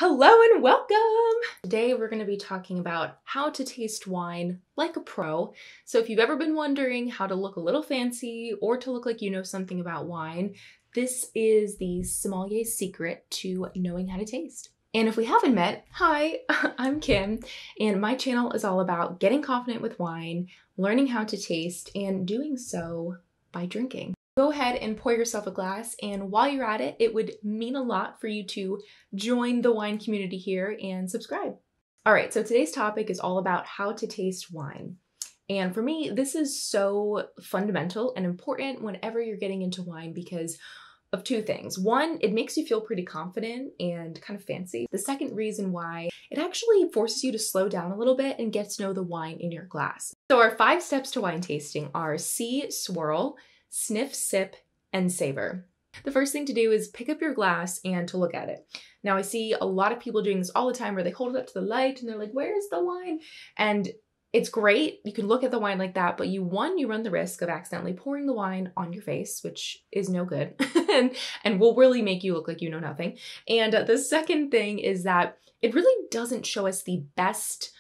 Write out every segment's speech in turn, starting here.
Hello and welcome! Today we're going to be talking about how to taste wine like a pro. So if you've ever been wondering how to look a little fancy or to look like you know something about wine, this is the sommelier's secret to knowing how to taste. And if we haven't met, hi, I'm Kim, and my channel is all about getting confident with wine, learning how to taste, and doing so by drinking. Go ahead and pour yourself a glass, and while you're at it, it would mean a lot for you to join the wine community here and subscribe. All right, so today's topic is all about how to taste wine. And for me, this is so fundamental and important whenever you're getting into wine because of two things. One, it makes you feel pretty confident and kind of fancy. The second reason why, it actually forces you to slow down a little bit and get to know the wine in your glass. So our 5 steps to wine tasting are see, swirl, sniff, sip, and savor. The first thing to do is pick up your glass and to look at it. Now I see a lot of people doing this all the time where they hold it up to the light and they're like, where's the wine? And it's great. You can look at the wine like that, but you run the risk of accidentally pouring the wine on your face, which is no good and will really make you look like you know nothing. And the second thing is that it really doesn't show us the best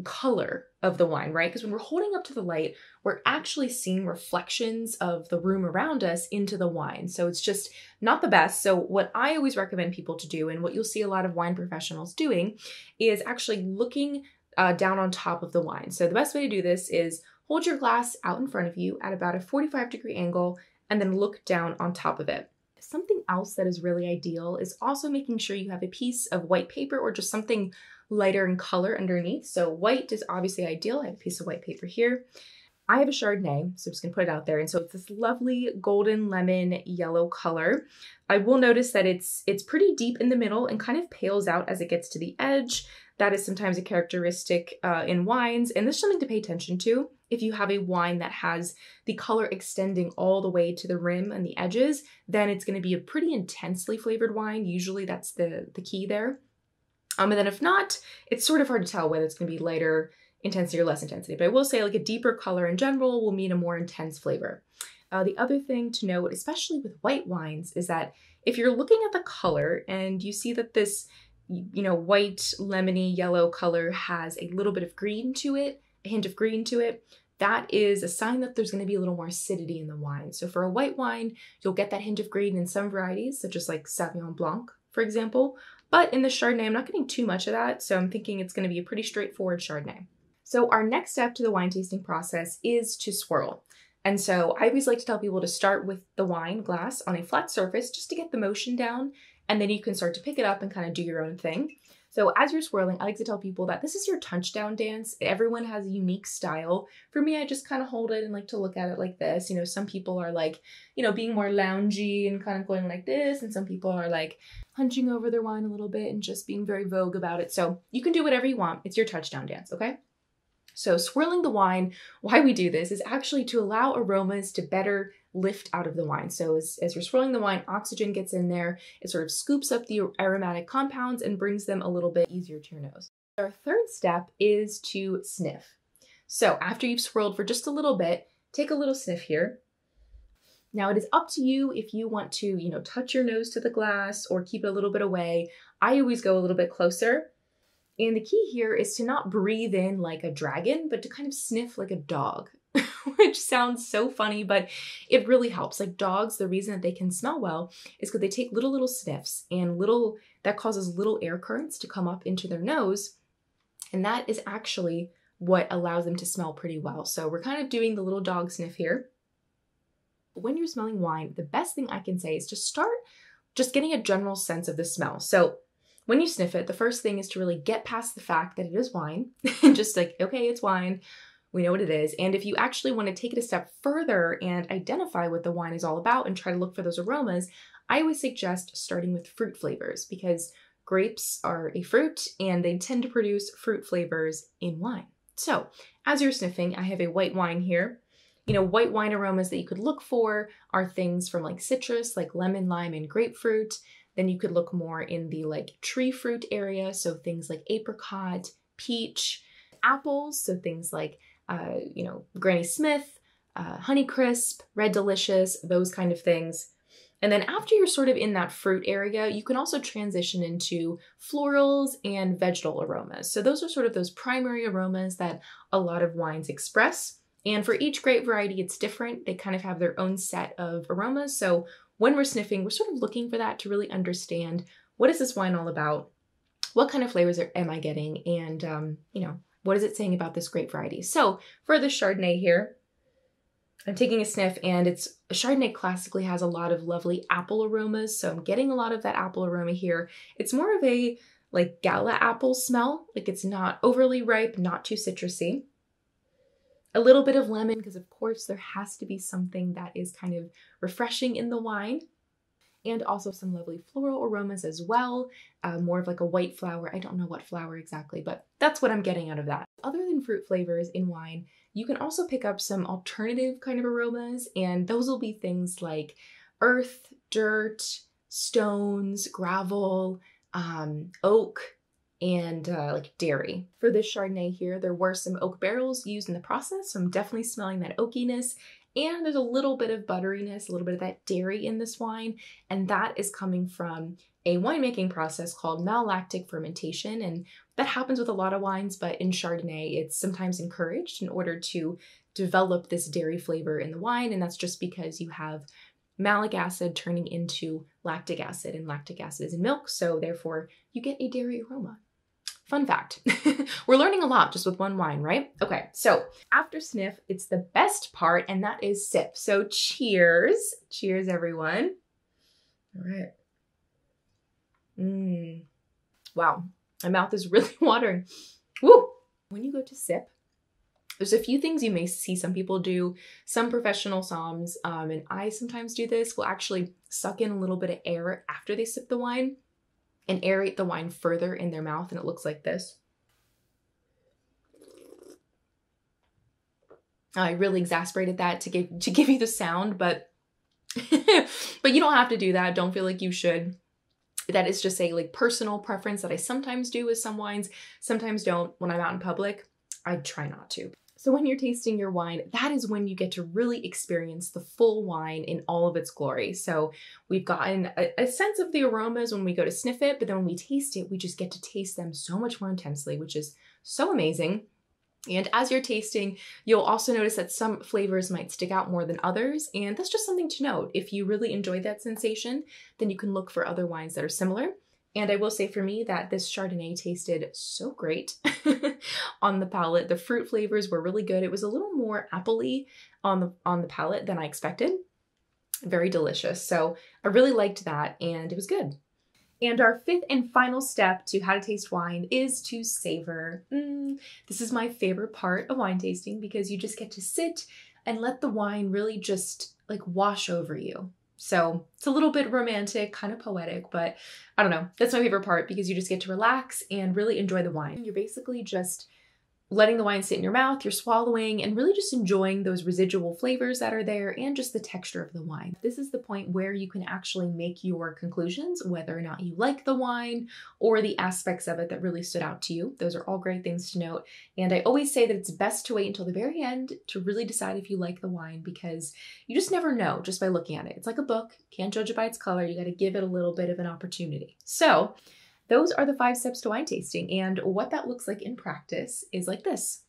color of the wine, right? Because when we're holding up to the light, we're actually seeing reflections of the room around us into the wine. So it's just not the best. So what I always recommend people to do, and what you'll see a lot of wine professionals doing, is actually looking down on top of the wine. So the best way to do this is hold your glass out in front of you at about a 45-degree angle and then look down on top of it. Something else that is really ideal is also making sure you have a piece of white paper or just something lighter in color underneath. So white is obviously ideal. I have a piece of white paper here. I have a Chardonnay, so I'm just gonna put it out there. And so it's this lovely golden lemon yellow color. I will notice that it's pretty deep in the middle and kind of pales out as it gets to the edge. That is sometimes a characteristic in wines, and this is something to pay attention to. If you have a wine that has the color extending all the way to the rim and the edges, then it's gonna be a pretty intensely flavored wine. Usually that's the key there. And then if not, it's sort of hard to tell whether it's gonna be lighter intensity or less intensity. But I will say like a deeper color in general will mean a more intense flavor. The other thing to note, especially with white wines, is that if you're looking at the color and you see that this, white, lemony, yellow color has a little bit of green to it, a hint of green to it, that is a sign that there's gonna be a little more acidity in the wine. So for a white wine, you'll get that hint of green in some varieties, such as like Sauvignon Blanc, for example. But in the Chardonnay, I'm not getting too much of that, so I'm thinking it's gonna be a pretty straightforward Chardonnay. So our next step to the wine tasting process is to swirl. And so I always like to tell people to start with the wine glass on a flat surface just to get the motion down, and then you can start to pick it up and kind of do your own thing. So as you're swirling, I like to tell people that this is your touchdown dance. Everyone has a unique style. For me, I just kind of hold it and like to look at it like this. Some people are like, being more loungy and kind of going like this, and some people are like hunching over their wine a little bit and just being very vogue about it. So you can do whatever you want. It's your touchdown dance, okay? So swirling the wine, why we do this is actually to allow aromas to better lift out of the wine. So as you're swirling the wine, oxygen gets in there, it sort of scoops up the aromatic compounds and brings them a little bit easier to your nose. Our third step is to sniff. So after you've swirled for just a little bit, take a little sniff here. Now it is up to you if you want to, touch your nose to the glass or keep it a little bit away. I always go a little bit closer. And the key here is to not breathe in like a dragon, but to kind of sniff like a dog, which sounds so funny, but it really helps. Like dogs, the reason that they can smell well is because they take little sniffs, and that causes little air currents to come up into their nose. And that is actually what allows them to smell pretty well. So we're kind of doing the little dog sniff here. When you're smelling wine, the best thing I can say is to start just getting a general sense of the smell. So when you sniff it, the first thing is to really get past the fact that it is wine. Just like, okay, it's wine. We know what it is. And if you actually want to take it a step further and identify what the wine is all about and try to look for those aromas, I always suggest starting with fruit flavors because grapes are a fruit and they tend to produce fruit flavors in wine. So as you're sniffing, I have a white wine here. White wine aromas that you could look for are things from like citrus, like lemon, lime, and grapefruit. Then you could look more in the like tree fruit area. So things like apricot, peach, apples. So things like, Granny Smith, Honeycrisp, Red Delicious, those kind of things. And then after you're sort of in that fruit area, you can also transition into florals and vegetal aromas. So those are sort of those primary aromas that a lot of wines express. And for each grape variety, it's different. They kind of have their own set of aromas. So when we're sniffing, we're sort of looking for that to really understand, what is this wine all about? What kind of flavors am I getting? And, what is it saying about this grape variety? So for the Chardonnay here, I'm taking a sniff, and Chardonnay classically has a lot of lovely apple aromas. So I'm getting a lot of that apple aroma here. It's more of a like gala apple smell. Like it's not overly ripe, not too citrusy. A little bit of lemon, because of course there has to be something that is kind of refreshing in the wine. And also some lovely floral aromas as well. More of like a white flower. I don't know what flower exactly, but that's what I'm getting out of that. Other than fruit flavors in wine, you can also pick up some alternative kind of aromas, and those will be things like earth, dirt, stones, gravel, oak, and like dairy. For this Chardonnay here, there were some oak barrels used in the process, so I'm definitely smelling that oakiness. And there's a little bit of butteriness, a little bit of that dairy in this wine, and that is coming from a winemaking process called malolactic fermentation. And that happens with a lot of wines, but in Chardonnay, it's sometimes encouraged in order to develop this dairy flavor in the wine. And that's just because you have malic acid turning into lactic acid, and lactic acid is in milk. So therefore you get a dairy aroma. Fun fact. We're learning a lot just with one wine, right? Okay, so after sniff, it's the best part, and that is sip. So cheers. Cheers, everyone. All right. Wow, my mouth is really watering. Woo! When you go to sip, there's a few things you may see some people do, some professional somms, and I sometimes do this, will actually suck in a little bit of air after they sip the wine and aerate the wine further in their mouth, and it looks like this. I really exasperated that to give you the sound, but but you don't have to do that. Don't feel like you should. That is just a like personal preference that I sometimes do with some wines, sometimes don't. When I'm out in public, I try not to. So when you're tasting your wine, that is when you get to really experience the full wine in all of its glory. So we've gotten a sense of the aromas when we go to sniff it, but then when we taste it, we just get to taste them so much more intensely, which is so amazing. And as you're tasting, you'll also notice that some flavors might stick out more than others, and that's just something to note. If you really enjoy that sensation, then you can look for other wines that are similar. And I will say for me that this Chardonnay tasted so great on the palate. The fruit flavors were really good. It was a little more appley on the palate than I expected. Very delicious. So I really liked that, and it was good. And our fifth and final step to how to taste wine is to savor. This is my favorite part of wine tasting, because you just get to sit and let the wine really just like wash over you. So it's a little bit romantic, kind of poetic, but I don't know. That's my favorite part, because you just get to relax and really enjoy the wine. You're basically just letting the wine sit in your mouth, you're swallowing, and really just enjoying those residual flavors that are there and just the texture of the wine. This is the point where you can actually make your conclusions, whether or not you like the wine or the aspects of it that really stood out to you. Those are all great things to note. And I always say that it's best to wait until the very end to really decide if you like the wine, because you just never know just by looking at it. It's like a book, can't judge it by its color. You got to give it a little bit of an opportunity. So those are the 5 steps to wine tasting, and what that looks like in practice is like this.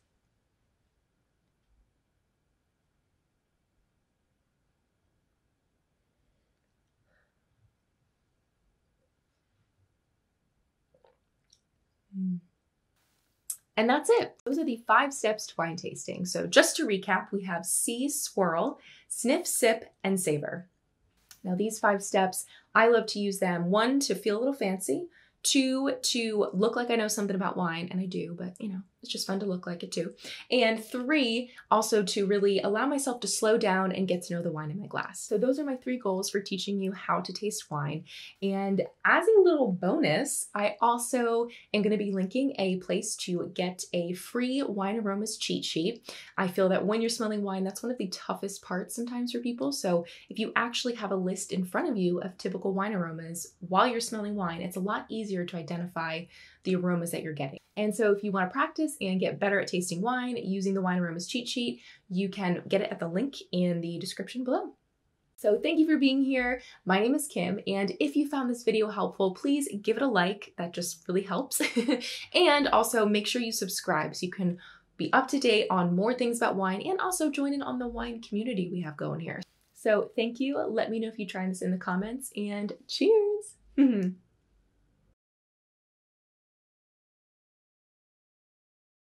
And that's it. Those are the 5 steps to wine tasting. So just to recap, we have see, swirl, sniff, sip, and savor. Now these 5 steps, I love to use them. 1, to feel a little fancy. 2, to look like I know something about wine, and I do, but you know, it's just fun to look like it too. And 3, also to really allow myself to slow down and get to know the wine in my glass. So those are my 3 goals for teaching you how to taste wine. And as a little bonus, I also am going to be linking a place to get a free Wine Aromas cheat sheet. I feel that when you're smelling wine, that's one of the toughest parts sometimes for people. So if you actually have a list in front of you of typical wine aromas while you're smelling wine, it's a lot easier to identify the aromas that you're getting. And so if you want to practice and get better at tasting wine using the Wine Aromas cheat sheet, you can get it at the link in the description below. So thank you for being here. My name is Kim, and if you found this video helpful, please give it a like. That just really helps. And also make sure you subscribe so you can be up to date on more things about wine and also join in on the wine community we have going here. So thank you. Let me know if you try this in the comments, and cheers.